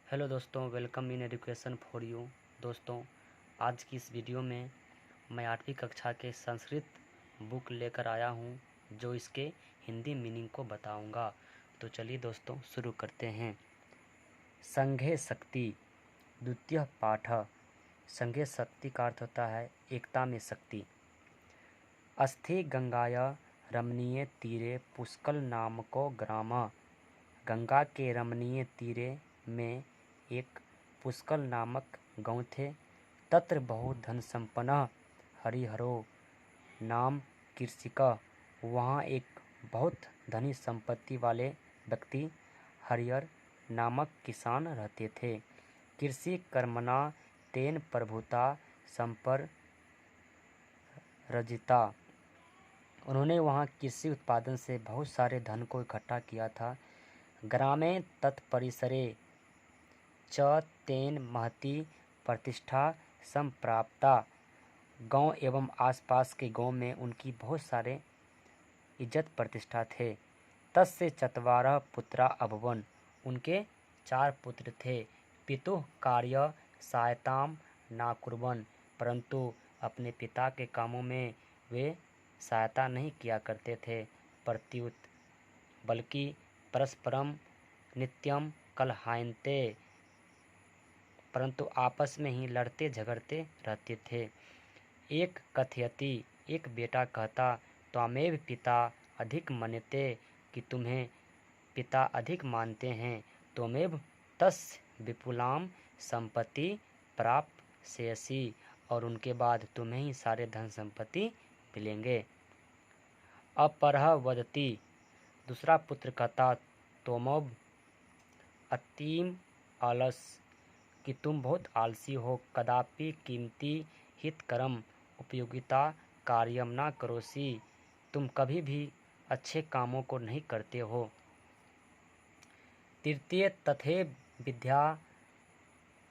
Hello दोस्तों, welcome in education for you. दोस्तों, आज की इस वीडियो में मैं 8वीं कक्षा के संस्कृत बुक लेकर आया हूं, जो इसके हिंदी मीनिंग को बताऊंगा। तो चलिए दोस्तों शुरू करते हैं। संघे शक्ति द्वितीय पाठ। संघे शक्ति का अर्थ होता है एकता में शक्ति। अस्थि गंगाया रमणीय तीरे पुष्कल नामको ग्राम। गंगा के रमणीय तीरे में एक पुष्कल नामक गांव थे। तत्र बहुत धन संपन्न हरिहरो नाम कृषिक। वहाँ एक बहुत धनी संपत्ति वाले व्यक्ति हरिहर नामक किसान रहते थे। कृषि कर्मणा तेन प्रभुता संपर रजिता। उन्होंने वहाँ कृषि उत्पादन से बहुत सारे धन को इकट्ठा किया था। ग्रामे तत्परिसरे च तेन महती प्रतिष्ठा संप्राप्ता। गांव एवं आसपास के गांव में उनकी बहुत सारे इज्जत प्रतिष्ठा थे। तस्य चत्वारः पुत्रा अभवन्। उनके 4 पुत्र थे। पितुः कार्य सहायताम नाकुर्वन्। परंतु अपने पिता के कामों में वे सहायता नहीं किया करते थे, प्रत्युत बल्कि परस्परम नित्यम कलहायन्ते, परंतु आपस में ही लड़ते झगड़ते रहते थे। एक कथयति, एक बेटा कहता, त्वमेव पिता अधिक मन्यते, कि तुम्हें पिता अधिक मानते हैं। त्वमेव तस्य विपुलाम संपत्ति प्राप्स्यसि। और उनके बाद तुम्हें ही सारे धन संपत्ति मिलेंगे। अपरः वदति, दूसरा पुत्र कहता, त्वमव अतीम आलस, कि तुम बहुत आलसी हो। कदापि कीमती हितकरम उपयोगिता कार्यम न करोसि, तुम कभी भी अच्छे कामों को नहीं करते हो। तृतीय तथैव विद्या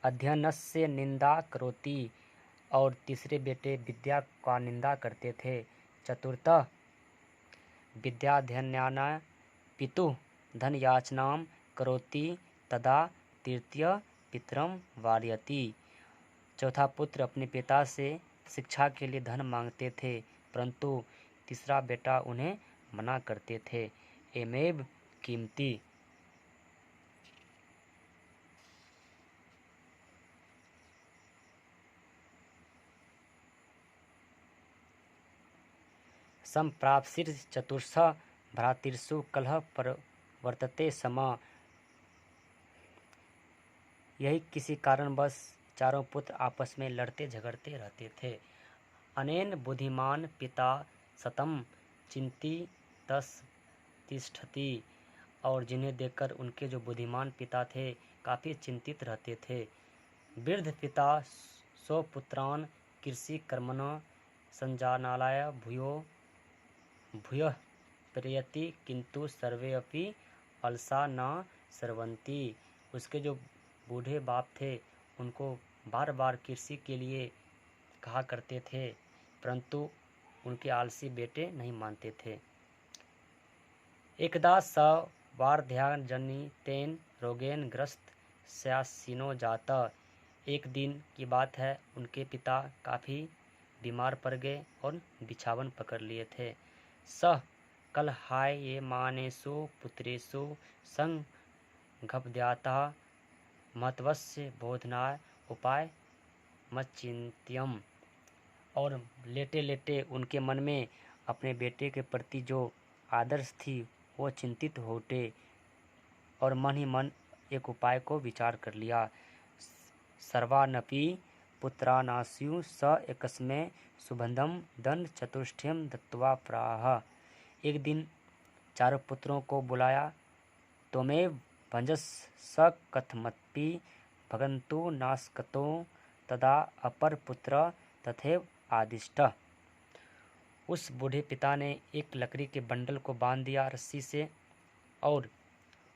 अध्ययनस्य निंदा करोति। और तीसरे बेटे विद्या का निंदा करते थे। चतुर्थः विद्याध्ययनाय पितुः धनयाचनां करोति, तदा तृतीय पितरं वारयति। चौथा पुत्र अपने पिता से शिक्षा के लिए धन मांगते थे, परंतु तीसरा बेटा उन्हें मना करते थे। एमेव कीमती। संप्राप्सिर चतुर्थ भ्रातृषु कलह प्रवर्तते सम। यही किसी कारणवश चारों पुत्र आपस में लड़ते झगड़ते रहते थे। अनेन बुद्धिमान पिता सतम चिंतितस् तिष्ठति। और जिन्हें देखकर उनके जो बुद्धिमान पिता थे काफी चिंतित रहते थे। वृद्ध पिता स्वपुत्रान् कृषि कर्मणः संजानाय भूयः प्रेरयति, किंतु सर्वे अपि अलसा न सर्वन्ति। उसके जो बूढ़े बाप थे उनको बार बार कृषि के लिए कहा करते थे, परंतु उनके आलसी बेटे नहीं मानते थे। एकदा स वार्धक्यजनितेन रोगेन ग्रस्त शयासीनो जाता। एक दिन की बात है, उनके पिता काफी बीमार पड़ गए और बिछावन पकड़ लिए थे। सः कलहायमानेषु पुत्रेषु संघप्यातः महत्वस्य बोधनाय उपाय मच्चिंत्यम्। और लेटे लेटे उनके मन में अपने बेटे के प्रति जो आदर्श थी वो चिंतित हो उठे और मन ही मन एक उपाय को विचार कर लिया। सर्वानपि पुत्रानास्यु स एकस्मै सुबंधम दंड चतुष्टयम् दत्त्वा प्राह। एक दिन चारों पुत्रों को बुलाया। त्वमेव भंजस स कथमपि भगन्तु नास्कतो। तदा अपर पुत्र तथैव आदिष्ट। उस बूढ़े पिता ने एक लकड़ी के बंडल को बांध दिया रस्सी से और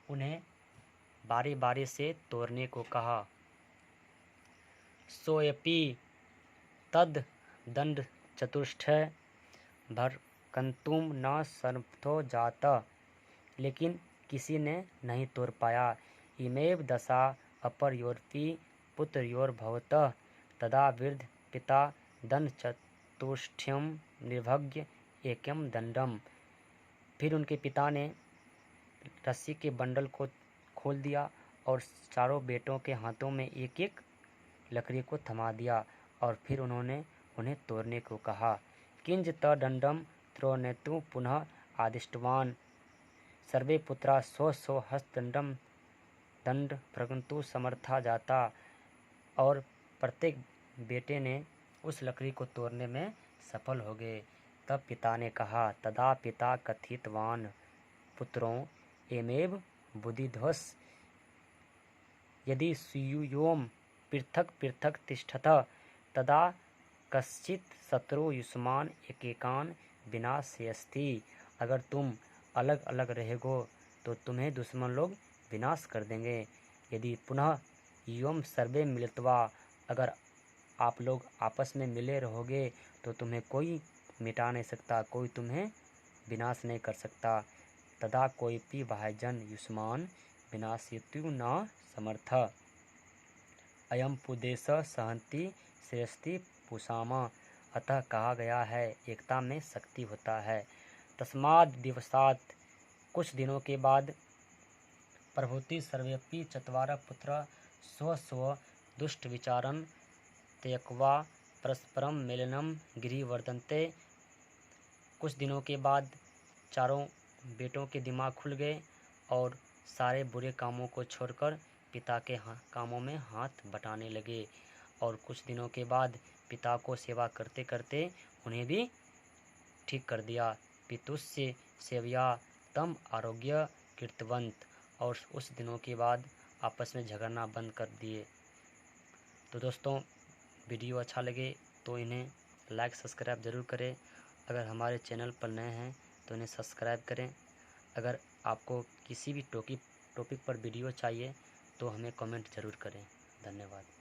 उन्हें बारी बारी से तोड़ने को कहा। सोऽपि तद दंड चतुष्टय भर्कंतुं न समर्थो जात। लेकिन किसी ने नहीं तोड़ पाया। इमेव दशा अपरयोरपि पुत्रयोर्भवतः तदा वृद्ध पिता दंडचतुष्टयं निर्भज्य एकं दंडम। फिर उनके पिता ने रस्सी के बंडल को खोल दिया और चारों बेटों के हाथों में एक एक लकड़ी को थमा दिया और फिर उन्होंने उन्हें तोड़ने को कहा। किंच तदंडम त्रोनेतु पुनः आदिष्टवान् सर्वे पुत्रा स्व स्व हस्तदंडम दंड भ्रगंतु समर्था जाता। और प्रत्येक बेटे ने उस लकड़ी को तोड़ने में सफल हो गए। तब पिता ने कहा, तदा पिता कथितवान् पुत्रों एमेव बुद्धिध्वस यदि स्यूयोम पृथक पृथक तिष्ठतः तदा कश्चित् शत्रु युष्मान् एकेकान् विनाशयस्ति। अगर तुम अलग अलग रहोगे तो तुम्हें दुश्मन लोग विनाश कर देंगे। यदि पुनः यूयं सर्वे मिलित्वा, अगर आप लोग आपस में मिले रहोगे तो तुम्हें कोई मिटा नहीं सकता, कोई तुम्हें विनाश नहीं कर सकता। तदा कोऽपि बाह्यजन युष्मान् विनाशयितुं न समर्थः। अयं पुदेश सहन्ति श्रेयस्ति पुषामा। अतः कहा गया है, एकता में शक्ति होता है। तस्माद् दिवसात्, कुछ दिनों के बाद, प्रभृति सर्वेपि चत्वारः पुत्राः स्व स्व दुष्ट विचारन् त्यक्त्वा परस्परं मेलनं गिरिवर्धन्ते। कुछ दिनों के बाद चारों बेटों के दिमाग खुल गए और सारे बुरे कामों को छोड़कर पिता के कामों में हाथ बटाने लगे। और कुछ दिनों के बाद पिता को सेवा करते करते उन्हें भी ठीक कर दिया। पितुस्य सेवया तम आरोग्य कृतवंत। और उस दिनों के बाद आपस में झगड़ना बंद कर दिए। तो दोस्तों, वीडियो अच्छा लगे तो इन्हें लाइक सब्सक्राइब ज़रूर करें। अगर हमारे चैनल पर नए हैं तो इन्हें सब्सक्राइब करें। अगर आपको किसी भी टॉपिक पर वीडियो चाहिए तो हमें कमेंट ज़रूर करें। धन्यवाद।